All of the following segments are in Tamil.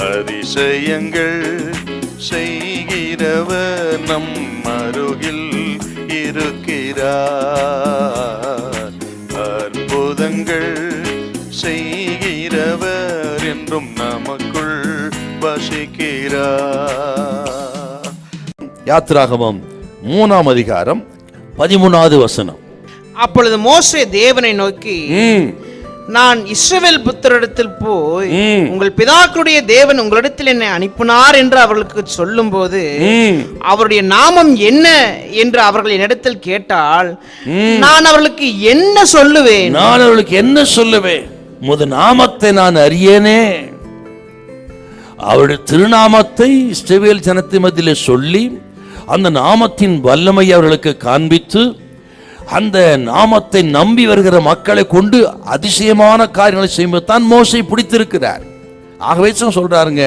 அதிசயங்கள் செய்கிறவர் நம் அருகில் இருக்கிறார். அற்புதங்கள் செய்கிறவர் என்றும் நமக்குள் வசிக்கிறார். யாத்திராகமம் 3ஆம் அதிகாரம் 13வது வசனம். அப்பொழுது மோசே தேவனை நோக்கி, நான் இஸ்ரவேல் புத்திரரிடத்தில் போய் உங்கள் பிதாக்களுடைய தேவன் உங்களிடத்தில் என்னை அனுப்பினார் என்று அவர்களுக்கு சொல்லும் போது அவருடைய நாமம் என்ன என்று அவர்கள் என்னிடத்தில் கேட்டால் நான் அவர்களுக்கு என்ன சொல்லுவேன்? நான் அவர்களுக்கு என்ன சொல்லுவேன்? முத நாமத்தை நான் அறியேனே. அவருடைய திருநாமத்தை இஸ்ரவேல் ஜனத்தின் மத்தியிலே சொல்லி அந்த நாமத்தின் வல்லமை அவர்களுக்கு காண்பித்து அந்த நாமத்தை நம்பி வருகிற மக்களை கொண்டு அதிசயமான காரியங்களை செய்வதுதான் மோசே பிடித்திருக்கிறார். ஆகவே சொல்றாருங்க,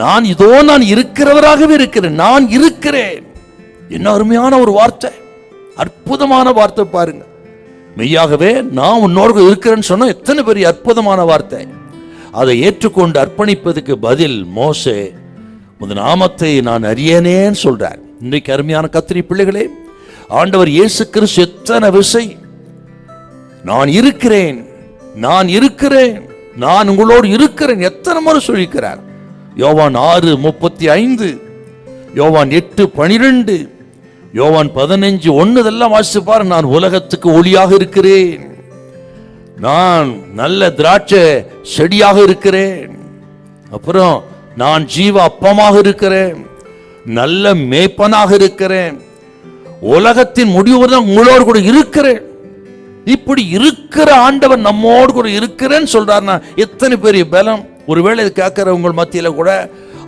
நான் இருக்கிறவராகவே இருக்கிறேன், நான் இருக்கிறேன். என்ன அருமையான ஒரு வார்த்தை, அற்புதமான வார்த்தை பாருங்க. மெய்யாகவே நான் உன்னோடு இருக்கிறேன்னு சொன்னா எத்தனை பெரிய அற்புதமான வார்த்தை. அதை ஏற்றுக்கொண்டு அர்ப்பணிப்பதுக்கு பதில் மோசே உன் நாமத்தை நான் அறியேனேன்னு சொல்றார். இன்றைக்கு அருமையான கர்த்தருடைய பிள்ளைகளே, ஆண்டவர் இயேசு கிறிஸ்து எத்தனை விசை நான் இருக்கிறேன், நான் இருக்கிறேன், நான் உங்களோடு இருக்கிறேன் எத்தனை முறை சொல்லியிருக்கிறார். யோவான் 6:35, யோவான் 8:12, யோவான் 15:1 இதெல்லாம் வாசிச்சு பாரு. நான் உலகத்துக்கு ஒளியாக இருக்கிறேன், நான் நல்ல திராட்சை செடியாக இருக்கிறேன், அப்புறம் நான் ஜீவ அப்பமாக இருக்கிறேன், நல்ல மேய்ப்பனாக இருக்கிறேன், உலகத்தின் முடிவு தான் உங்களோடு கூட இருக்கிறேன். இப்படி இருக்கிற ஆண்டவர் நம்மோடு கூட இருக்கிறேன்னு சொல்றாருன்னா எத்தனை பெரிய பலம். ஒருவேளை இது கேட்கிறவங்க மத்தியில கூட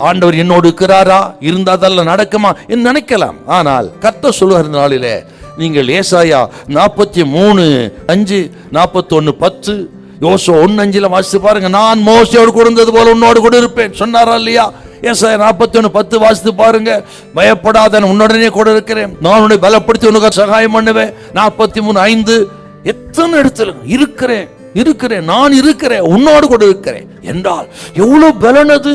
ஆண்டவர் என்னோடு இருக்கிறாரா, இருந்தாதெல்லாம் நடக்குமா என்று நினைக்கலாம். ஆனால் கர்த்தர் சொல்லுகிற நாளிலே நீங்கள் ஏசாயா 43:5, 41:10, யோசுவா 1:5 வாசித்து பாருங்க. நான் மோசேயோடு கூட இருந்தது போல உன்னோடு கூட இருப்பேன் சொன்னாரா இல்லையா? ஏசாயா 41:10 வாசித்து பாருங்க. பயப்படாத, உன்னுடனே கூட இருக்கிறேன், நான் உன்னை பலப்படுத்தி உனக்கு சகாயம் பண்ணுவேன். 43:5 எத்தனை இடத்துல இருக்கிறேன், நான் இருக்கிறேன், உன்னோடு கூட இருக்கிறேன் என்றால் எவ்வளவு பலனது.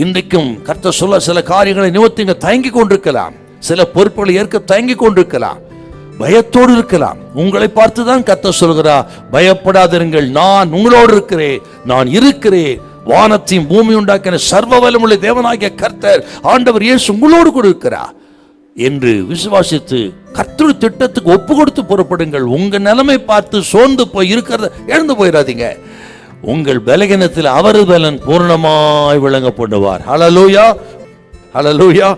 இன்றைக்கும் கர்த்தர் சொல்ல சில காரியங்களை நிவர்த்திங்க தயங்கி கொண்டிருக்கலாம், சில பொறுப்புகளை ஏற்க தயங்கி கொண்டிருக்கலாம், பயத்தோடு இருக்கலாம். உங்களை பார்த்துதான் கர்த்தர் சொல்கிறார், பயப்படாதிருங்கள், நான் உங்களோடு இருக்கிறேன், நான் இருக்கிறேன். வானத்தையும் பூமி உண்டாக்கின சர்வ வல்லமையுள்ள தேவனாகிய கர்த்தர் ஆண்டவர் இயேசு உங்களோடு கூட இருக்கிறார் என்று விசுவாசித்து கர்த்தருடைய திட்டத்துக்கு ஒப்பு கொடுத்து புறப்படுங்கள். உங்க நிலைமை பார்த்து சோர்ந்து போய் இருக்கிறத எழுந்து போயிடாதீங்க. உங்கள் பலகீனத்தில் அவரது பலன் பூர்ணமாய் விளங்க பண்ணுவார். ஹல்லேலூயா, ஹல்லேலூயா.